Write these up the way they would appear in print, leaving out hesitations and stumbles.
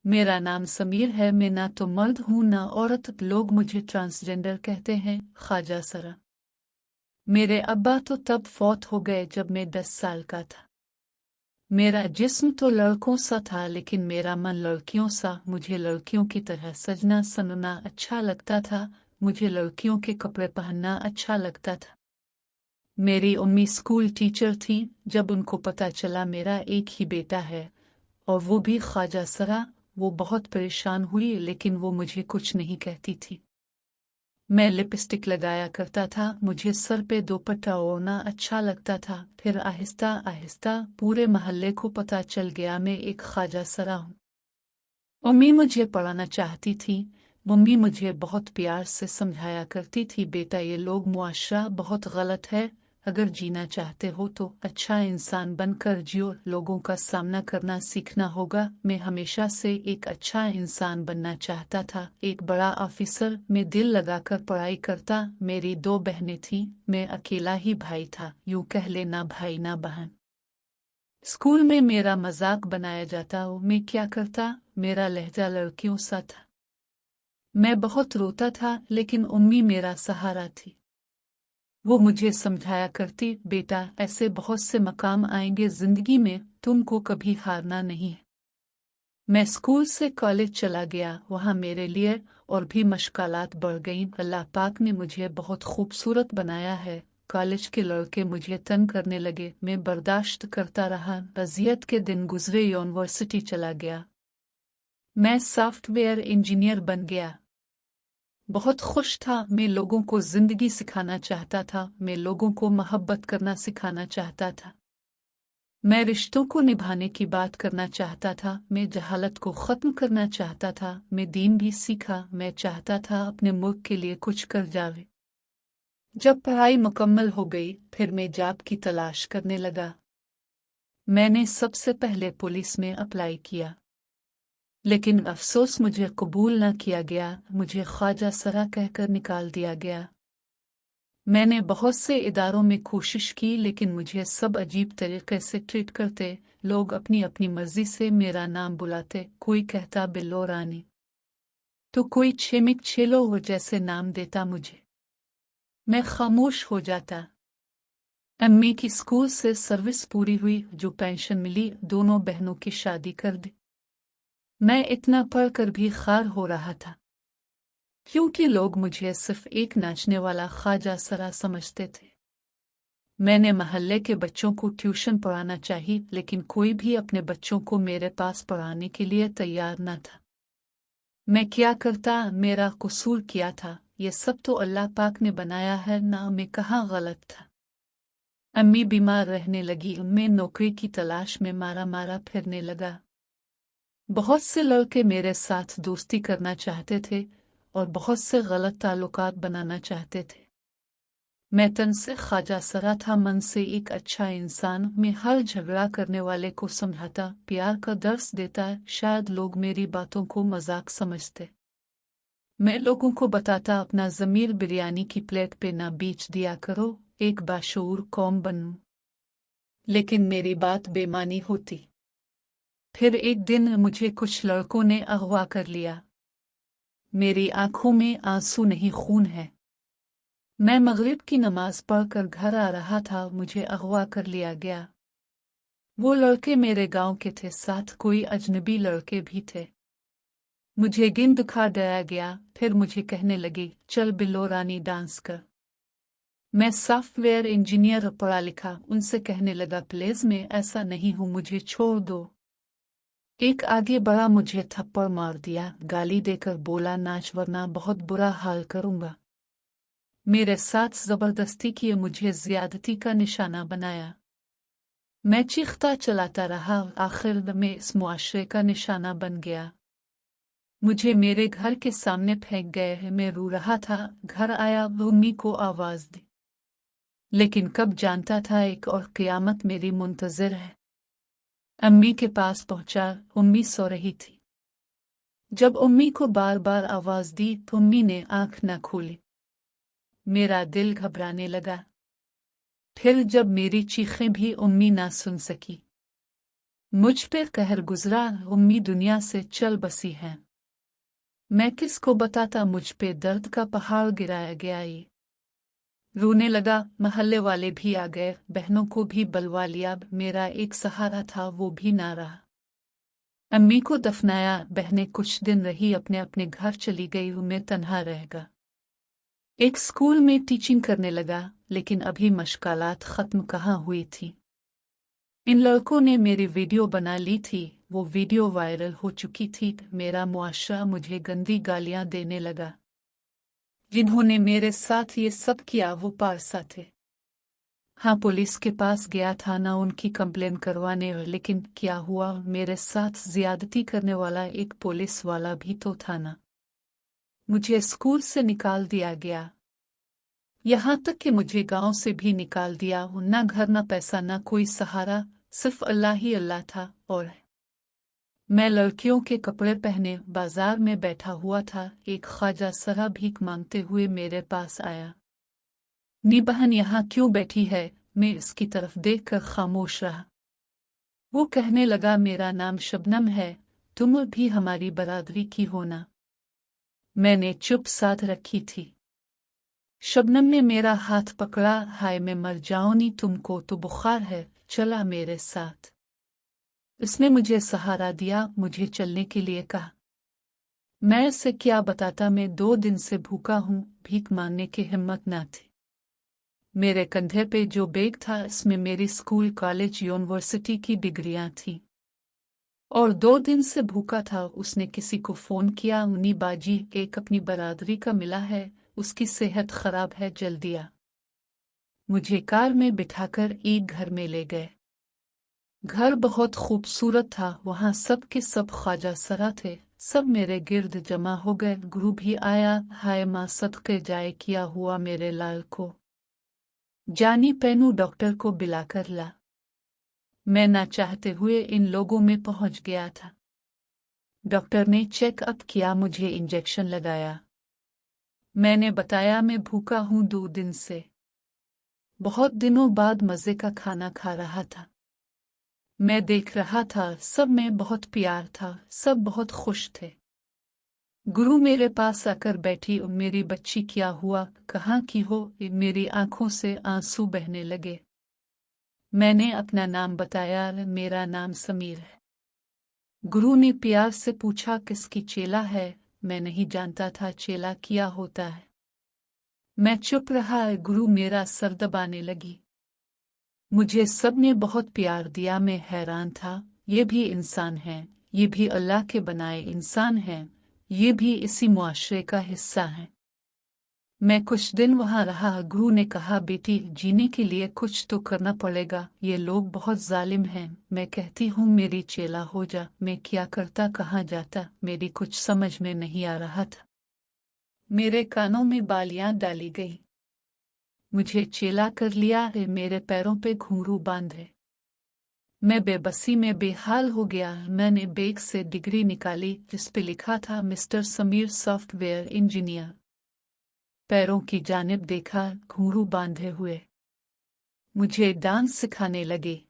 मेरा नाम समीर है। मैं ना तो मर्द हूँ ना औरत। लोग मुझे ट्रांसजेंडर कहते हैं। ख्वाजा सरा। मेरे अब्बा तो तब फौत हो गए जब मैं 10 साल का था। मेरा जिस्म तो लड़कों सा था लेकिन मेरा मन लड़कियों सा। मुझे लड़कियों की तरह सजना सनना अच्छा लगता था। मुझे लड़कियों के कपड़े पहनना अच्छा लगता था। मेरी अम्मी स्कूल टीचर थी। जब उनको पता चला मेरा एक ही बेटा है और वो भी ख्वाजा सरा, वो बहुत परेशान हुई लेकिन वो मुझे कुछ नहीं कहती थी। मैं लिपस्टिक लगाया करता था। मुझे सर पे दोपट्टा ओढ़ना अच्छा लगता था। फिर आहिस्ता आहिस्ता पूरे मोहल्ले को पता चल गया मैं एक ख्वाजा सरा हूँ। अम्मी मुझे पढ़ाना चाहती थी। मम्मी मुझे बहुत प्यार से समझाया करती थी, बेटा ये लोग मुआशरा बहुत गलत है। अगर जीना चाहते हो तो अच्छा इंसान बनकर जियो। लोगों का सामना करना सीखना होगा। मैं हमेशा से एक अच्छा इंसान बनना चाहता था, एक बड़ा ऑफिसर। मैं दिल लगाकर पढ़ाई करता। मेरी 2 बहनें थीं, मैं अकेला ही भाई था। यूं कह लेना भाई ना बहन। स्कूल में मेरा मजाक बनाया जाता। मैं क्या करता, मेरा लहजा लड़कियों सा था। मैं बहुत रोता था लेकिन उम्मी मेरा सहारा थी। वो मुझे समझाया करती, बेटा ऐसे बहुत से मकाम आएंगे जिंदगी में, तुमको कभी हारना नहीं है। मैं स्कूल से कॉलेज चला गया। वहाँ मेरे लिए और भी मशकालात बढ़ गईं। अल्लाह पाक ने मुझे बहुत खूबसूरत बनाया है। कॉलेज के लड़के मुझे तंग करने लगे। मैं बर्दाश्त करता रहा। अजियत के दिन गुजरे। यूनिवर्सिटी चला गया। मैं सॉफ्टवेयर इंजीनियर बन गया। बहुत खुश था। मैं लोगों को जिंदगी सिखाना चाहता था। मैं लोगों को मोहब्बत करना सिखाना चाहता था। मैं रिश्तों को निभाने की बात करना चाहता था। मैं जहालत को ख़त्म करना चाहता था। मैं दीन भी सीखा। मैं चाहता था अपने मुल्क के लिए कुछ कर जावे। जब पढ़ाई मुकम्मल हो गई फिर मैं जॉब की तलाश करने लगा। मैंने सबसे पहले पुलिस में अप्लाई किया लेकिन अफसोस मुझे कबूल न किया गया। मुझे ख्वाजा सरा कहकर निकाल दिया गया। मैंने बहुत से इदारों में कोशिश की लेकिन मुझे सब अजीब तरीके से ट्रीट करते। लोग अपनी अपनी मर्जी से मेरा नाम बुलाते। कोई कहता बिल्लो रानी तो कोई छेमिक छेलो वो जैसे नाम देता मुझे। मैं खामोश हो जाता। अम्मी की स्कूल से सर्विस पूरी हुई, जो पेंशन मिली दोनों बहनों की शादी कर दी। मैं इतना पढ़कर भी खार हो रहा था क्योंकि लोग मुझे सिर्फ एक नाचने वाला ख्वाजा सरा समझते थे। मैंने मोहल्ले के बच्चों को ट्यूशन पढ़ाना चाहिए लेकिन कोई भी अपने बच्चों को मेरे पास पढ़ाने के लिए तैयार न था। मैं क्या करता, मेरा कसूर क्या था? ये सब तो अल्लाह पाक ने बनाया है ना, मैं कहाँ गलत था। अम्मी बीमार रहने लगी। मैं नौकरी की तलाश में मारा मारा फिरने लगा। बहुत से लड़के मेरे साथ दोस्ती करना चाहते थे और बहुत से गलत ताल्लुकात बनाना चाहते थे। मैं तन से ख्वाजा सरा था, मन से एक अच्छा इंसान। मैं हर झगड़ा करने वाले को समझाता, प्यार का दर्स देता। शायद लोग मेरी बातों को मजाक समझते। मैं लोगों को बताता, अपना ज़मीर बिरयानी की प्लेट पे ना बीच दिया करो, एक बाशऊर कौम बनूं। लेकिन मेरी बात बेमानी होती। फिर एक दिन मुझे कुछ लड़कों ने अगवा कर लिया। मेरी आंखों में आंसू नहीं खून है। मैं मगरिब की नमाज पढ़कर घर आ रहा था, मुझे अगवा कर लिया गया। वो लड़के मेरे गांव के थे, साथ कोई अजनबी लड़के भी थे। मुझे गिन दिखा दिया गया। फिर मुझे कहने लगे, चल बिल्लो रानी डांस कर। मैं सॉफ्टवेयर इंजीनियर पढ़ा लिखा, उनसे कहने लगा, प्लीज मैं ऐसा नहीं हूं, मुझे छोड़ दो। एक आगे बढ़ा, मुझे थप्पड़ मार दिया, गाली देकर बोला, नाच वरना बहुत बुरा हाल करूंगा। मेरे साथ जबरदस्ती किए, मुझे ज्यादती का निशाना बनाया। मैं चीखता चलाता रहा, आखिर में इस मुआशरे का निशाना बन गया। मुझे मेरे घर के सामने फेंक गए। मैं रो रहा था। घर आया, अम्मी को आवाज दी लेकिन कब जानता था एक और क़यामत मेरी मुंतज़िर है। अम्मी के पास पहुंचा, अम्मी सो रही थी। जब अम्मी को बार बार आवाज दी तो अम्मी ने आंख न खोली। मेरा दिल घबराने लगा। फिर जब मेरी चीखें भी अम्मी ना सुन सकी मुझ पे कहर गुजरा, उम्मीद दुनिया से चल बसी है। मैं किसको बताता, मुझ पे दर्द का पहाड़ गिराया गया। ये रोने लगा, महल्ले वाले भी आ गए, बहनों को भी बुलवा लिया। मेरा एक सहारा था वो भी ना रहा। अम्मी को दफनाया, बहनें कुछ दिन रही, अपने अपने घर चली गई, मैं तन्हा रहेगा। एक स्कूल में टीचिंग करने लगा, लेकिन अभी मशकालात खत्म कहाँ हुई थी। इन लड़कों ने मेरी वीडियो बना ली थी, वो वीडियो वायरल हो चुकी थी। मेरा मुआशरा मुझे गंदी गालियां देने लगा। जिन्होंने मेरे साथ ये सब किया वो पारसा थे। हाँ, पुलिस के पास गया था ना उनकी कंप्लेन करवाने, लेकिन क्या हुआ, मेरे साथ ज्यादती करने वाला एक पुलिस वाला भी तो था ना। मुझे स्कूल से निकाल दिया गया, यहाँ तक कि मुझे गांव से भी निकाल दिया। ना घर ना पैसा ना कोई सहारा, सिर्फ अल्लाह ही अल्लाह था। और मैं लड़कियों के कपड़े पहने बाजार में बैठा हुआ था, एक ख्वाजा सरा भीख मांगते हुए मेरे पास आया। नी बहन यहाँ क्यों बैठी है? मैं इसकी तरफ देखकर खामोश रहा। वो कहने लगा, मेरा नाम शबनम है, तुम भी हमारी बरादरी की हो ना। मैंने चुप साध रखी थी। शबनम ने मेरा हाथ पकड़ा, हाय मैं मर जाऊं नी, तुमको तो बुखार है, चला मेरे साथ। इसने मुझे सहारा दिया, मुझे चलने के लिए कहा। मैं इसे क्या बताता, मैं 2 दिन से भूखा हूं, भीख मांगने की हिम्मत ना थी। मेरे कंधे पे जो बैग था इसमें मेरी स्कूल कॉलेज यूनिवर्सिटी की डिग्रियां थीं। और 2 दिन से भूखा था। उसने किसी को फोन किया, उन्हीं बाजी एक अपनी बरादरी का मिला है, उसकी सेहत खराब है, जल्दी आ। मुझे कार में बिठाकर ईद घर में ले गए। घर बहुत खूबसूरत था, वहां सब के सब ख्वाजा सरा थे, सब मेरे गिर्द जमा हो गए। गुरु भी आया, हाय माँ सदके जाए किया हुआ मेरे लाल को, जानी पैनू डॉक्टर को बिलाकर ला। मैं ना चाहते हुए इन लोगों में पहुंच गया था। डॉक्टर ने चेकअप किया, मुझे इंजेक्शन लगाया। मैंने बताया मैं भूखा हूं 2 दिन से, बहुत दिनों बाद मजे का खाना खा रहा था। मैं देख रहा था सब में बहुत प्यार था, सब बहुत खुश थे। गुरु मेरे पास आकर बैठी, मेरी बच्ची क्या हुआ, कहाँ की हो? मेरी आंखों से आंसू बहने लगे। मैंने अपना नाम बताया, मेरा नाम समीर है। गुरु ने प्यार से पूछा, किसकी चेला है? मैं नहीं जानता था चेला क्या होता है। मैं चुप रहा। गुरु मेरा सर दबाने लगी। मुझे सब ने बहुत प्यार दिया, मैं हैरान था, ये भी इंसान हैं, ये भी अल्लाह के बनाए इंसान हैं, ये भी इसी मुआशरे का हिस्सा हैं। मैं कुछ दिन वहां रहा। गुरु ने कहा, बेटी जीने के लिए कुछ तो करना पड़ेगा, ये लोग बहुत जालिम हैं। मैं कहती हूँ मेरी चेला हो जा, मैं क्या करता, कहाँ जाता, मेरी कुछ समझ में नहीं आ रहा था। मेरे कानों में बालियां डाली गई, मुझे चेला कर लिया है, मेरे पैरों पे घुंघरू बांधे। मैं बेबसी में बेहाल हो गया। मैंने बैग से डिग्री निकाली जिस पे लिखा था मिस्टर समीर सॉफ्टवेयर इंजीनियर। पैरों की जानिब देखा, घुंघरू बांधे हुए। मुझे डांस सिखाने लगे,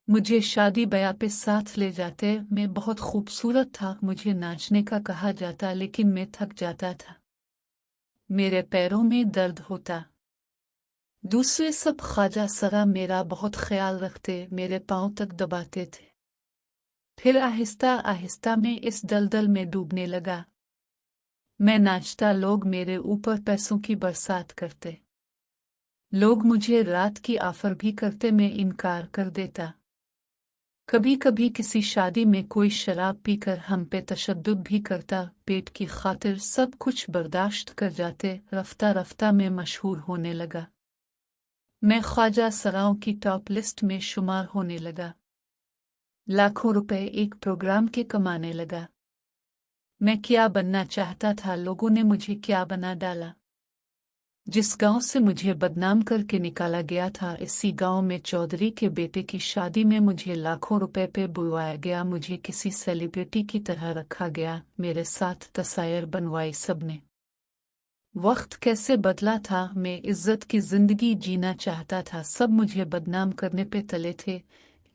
मुझे शादी ब्याह पे साथ ले जाते। मैं बहुत खूबसूरत था, मुझे नाचने का कहा जाता, लेकिन मैं थक जाता था, मेरे पैरों में दर्द होता। दूसरे सब ख्वाजा सरा मेरा बहुत ख्याल रखते, मेरे पांव तक दबाते थे। फिर आहिस्ता आहिस्ता मैं इस दलदल में डूबने लगा। मैं नाचता, लोग मेरे ऊपर पैसों की बरसात करते। लोग मुझे रात की ऑफर भी करते, मैं इनकार कर देता। कभी कभी किसी शादी में कोई शराब पीकर हम पे तशद्दुद भी करता, पेट की खातिर सब कुछ बर्दाश्त कर जाते। रफ्ता रफ्ता मैं मशहूर होने लगा, मैं ख्वाजा सराओं की टॉप लिस्ट में शुमार होने लगा। लाखों रुपए एक प्रोग्राम के कमाने लगा। मैं क्या बनना चाहता था, लोगों ने मुझे क्या बना डाला। जिस गांव से मुझे बदनाम करके निकाला गया था, इसी गांव में चौधरी के बेटे की शादी में मुझे लाखों रुपए पे बुलवाया गया। मुझे किसी सेलिब्रिटी की तरह रखा गया, मेरे साथ तस्वीर बनवाई सबने। वक्त कैसे बदला था, मैं इज्जत की जिंदगी जीना चाहता था, सब मुझे बदनाम करने पे तले थे,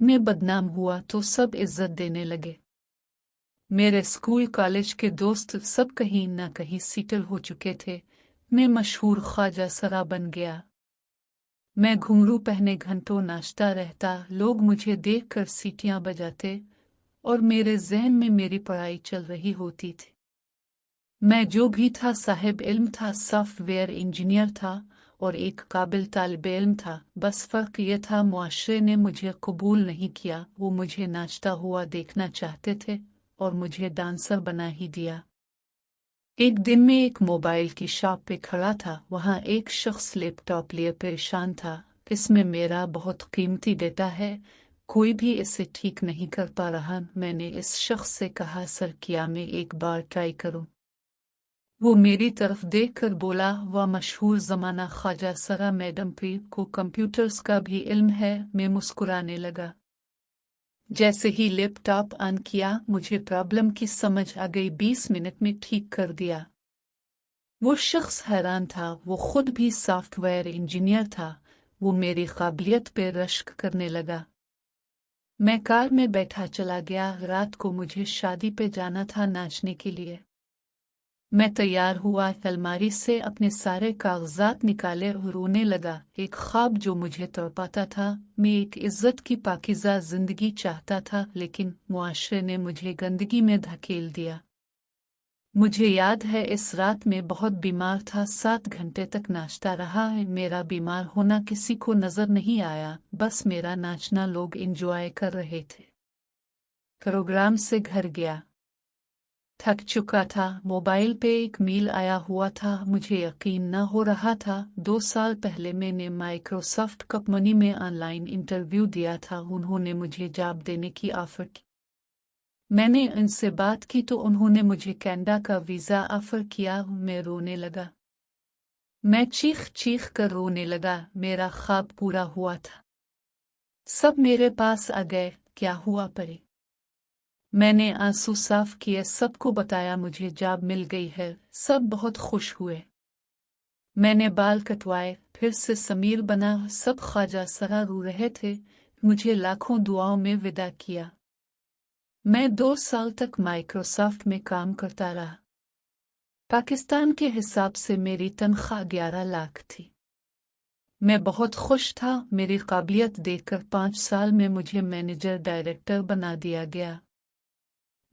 मैं बदनाम हुआ तो सब इज्जत देने लगे। मेरे स्कूल कॉलेज के दोस्त सब कहीं ना कहीं सेटल हो चुके थे। मैं मशहूर ख्वाजा सरा बन गया। मैं घुंघरू पहने घंटों नाचता रहता, लोग मुझे देखकर सीटियां बजाते और मेरे जहन में मेरी पढ़ाई चल रही होती थी। मैं जो भी था साहिब इल्म था, सॉफ्टवेयर इंजीनियर था और एक काबिल तालिब इल्म था। बस फर्क ये था मुआशरे ने मुझे कबूल नहीं किया। वो मुझे नाचता हुआ देखना चाहते थे और मुझे डांसर बना ही दिया। एक दिन मैं एक मोबाइल की शॉप पे खड़ा था। वहाँ एक शख्स लैपटॉप लिए परेशान था। इसमें मेरा बहुत कीमती डेटा है, कोई भी इसे ठीक नहीं कर पा रहा। मैंने इस शख्स से कहा, सर क्या मैं एक बार ट्राई करूं? वो मेरी तरफ देखकर बोला, वह मशहूर जमाना ख्वाजा सरा मैडम पीर को कंप्यूटर्स का भी इल्म है। मैं मुस्कुराने लगा। जैसे ही लैपटॉप ऑन किया मुझे प्रॉब्लम की समझ आ गई। 20 मिनट में ठीक कर दिया। वो शख्स हैरान था। वो खुद भी सॉफ्टवेयर इंजीनियर था। वो मेरी काबिलियत पे रश्क करने लगा। मैं कार में बैठा चला गया। रात को मुझे शादी पे जाना था नाचने के लिए। मैं तैयार हुआ, अलमारी से अपने सारे कागजात निकाले और रोने लगा। एक ख्वाब जो मुझे तड़पाता था। मैं एक इज्जत की पाकीज़ा जिंदगी चाहता था, लेकिन मुआशरे ने मुझे गंदगी में धकेल दिया। मुझे याद है इस रात में बहुत बीमार था। 7 घंटे तक नाचता रहा है। मेरा बीमार होना किसी को नजर नहीं आया, बस मेरा नाचना लोग एंजॉय कर रहे थे। प्रोग्राम से घर गया, थक चुका था। मोबाइल पे एक मेल आया हुआ था। मुझे यकीन न हो रहा था। 2 साल पहले मैंने माइक्रोसॉफ्ट कंपनी में ऑनलाइन इंटरव्यू दिया था। उन्होंने मुझे जॉब देने की ऑफर की। मैंने उनसे बात की तो उन्होंने मुझे कनाडा का वीज़ा ऑफर किया। मैं रोने लगा। मैं चीख चीख कर रोने लगा। मेरा ख्वाब पूरा हुआ था। सब मेरे पास आ गए। क्या हुआ परी? मैंने आंसू साफ किए, सबको बताया मुझे जॉब मिल गई है। सब बहुत खुश हुए। मैंने बाल कटवाए, फिर से समीर बना। सब ख्वाजा सरा रो रहे थे। मुझे लाखों दुआओं में विदा किया। मैं 2 साल तक माइक्रोसॉफ्ट में काम करता रहा। पाकिस्तान के हिसाब से मेरी तनख्वाह 11 लाख थी। मैं बहुत खुश था। मेरी काबिलियत देखकर 5 साल में मुझे मैनेजर डायरेक्टर बना दिया गया।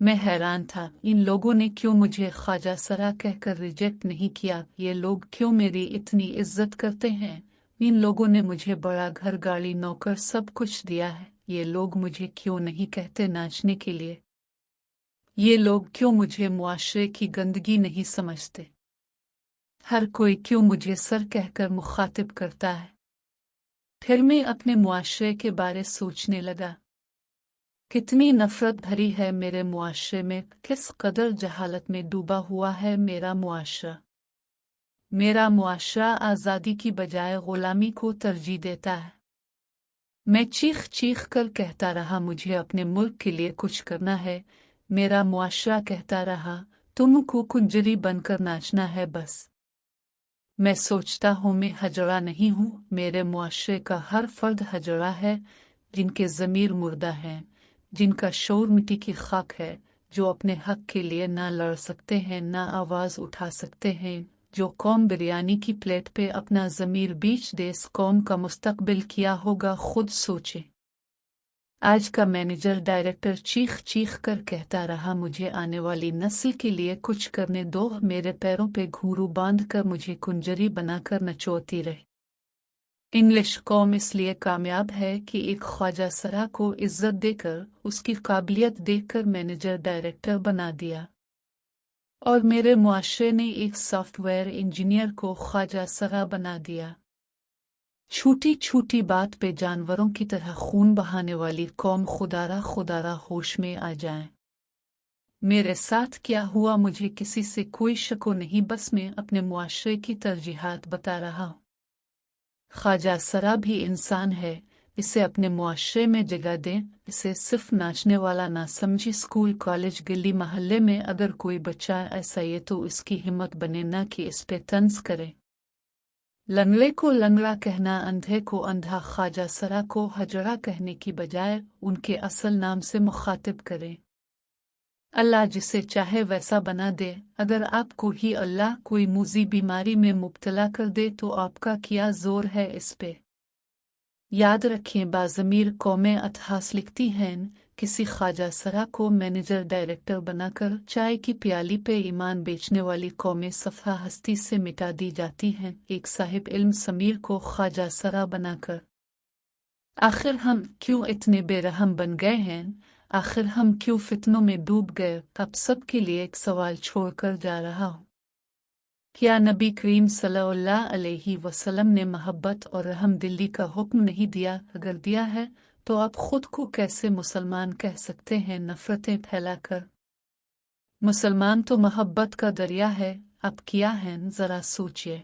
मैं हैरान था, इन लोगों ने क्यों मुझे ख्वाजा सरा कहकर रिजेक्ट नहीं किया? ये लोग क्यों मेरी इतनी इज्जत करते हैं? इन लोगों ने मुझे बड़ा घर, गाड़ी, नौकर सब कुछ दिया है। ये लोग मुझे क्यों नहीं कहते नाचने के लिए? ये लोग क्यों मुझे मुआशरे की गंदगी नहीं समझते? हर कोई क्यों मुझे सर कहकर मुखातिब करता है? फिर मैं अपने मुआशरे के बारे सोचने लगा। कितनी नफरत भरी है मेरे मुआशरे में, किस कदर जहालत में डूबा हुआ है मेरा मुआशरा। मेरा मुआशरा आज़ादी की बजाय गुलामी को तरजीह देता है। मैं चीख चीख कर कहता रहा, मुझे अपने मुल्क के लिए कुछ करना है। मेरा मुआशरा कहता रहा, तुमको कुंजरी बनकर नाचना है बस। मैं सोचता हूँ मैं हजरा नहीं हूँ, मेरे मुआशरे का हर फर्द हजरा है। जिनके ज़मीर मुर्दा हैं, जिनका शौर मिट्टी की खाक है, जो अपने हक के लिए ना लड़ सकते हैं ना आवाज़ उठा सकते हैं। जो कौम बिरयानी की प्लेट पे अपना ज़मीर बेच दे, इस कौम का मुस्तकबिल क्या होगा खुद सोचे। आज का मैनेजर डायरेक्टर चीख चीख कर कहता रहा, मुझे आने वाली नस्ल के लिए कुछ करने दो। मेरे पैरों पे घुंघरू बांध कर मुझे कुंजरी बनाकर नचोती रहे। इंग्लिश कौम इसलिए कामयाब है कि एक ख्वाजा सरा को इज्जत देकर, उसकी काबिलियत देखकर मैनेजर डायरेक्टर बना दिया, और मेरे मुआशरे ने एक सॉफ्टवेयर इंजीनियर को ख्वाजा सरा बना दिया। छोटी छोटी बात पे जानवरों की तरह खून बहाने वाली कौम खुदारा होश में आ जाए। मेरे साथ क्या हुआ मुझे किसी से कोई शक नहीं, बस मैं अपने मुआशरे की तरजीहात बता रहा हूँ। ख्वाजा सरा भी इंसान है, इसे अपने मुआशरे में जगह दें। इसे सिर्फ नाचने वाला ना समझे। स्कूल, कॉलेज, गली मोहल्ले में अगर कोई बच्चा ऐसा ये तो इसकी हिम्मत बने ना कि इस पे तंज करे। लंगड़े को लंगड़ा कहना, अंधे को अंधा, ख्वाजा सरा को हजरा कहने की बजाय उनके असल नाम से मुखातिब करें। अल्लाह जिसे चाहे वैसा बना दे। अगर आपको ही अल्लाह कोई मुज़ी बीमारी में मुब्तला कर दे तो आपका क्या जोर है इस पे। याद रखें, बाज़मीर कौमें अतहास लिखती हैं, किसी ख्वाजा सरा को मैनेजर डायरेक्टर बनाकर चाय की प्याली पे ईमान बेचने वाली कौमें सफ़ा हस्ती से मिटा दी जाती हैं, एक साहिब इल्म समीर को ख्वाजा सरा बनाकर। आखिर हम क्यों इतने बेरहम बन गए हैं? आखिर हम क्यों फितनों में डूब गए? अब सबके लिए एक सवाल छोड़कर जा रहा हूँ। क्या नबी करीम सल्लल्लाहु अलैहि वसल्लम ने मोहब्बत और रहमदिली का हुक्म नहीं दिया? अगर दिया है तो आप खुद को कैसे मुसलमान कह सकते हैं नफरतें फैलाकर? मुसलमान तो मोहब्बत का दरिया है। अब क्या है, जरा सोचिए।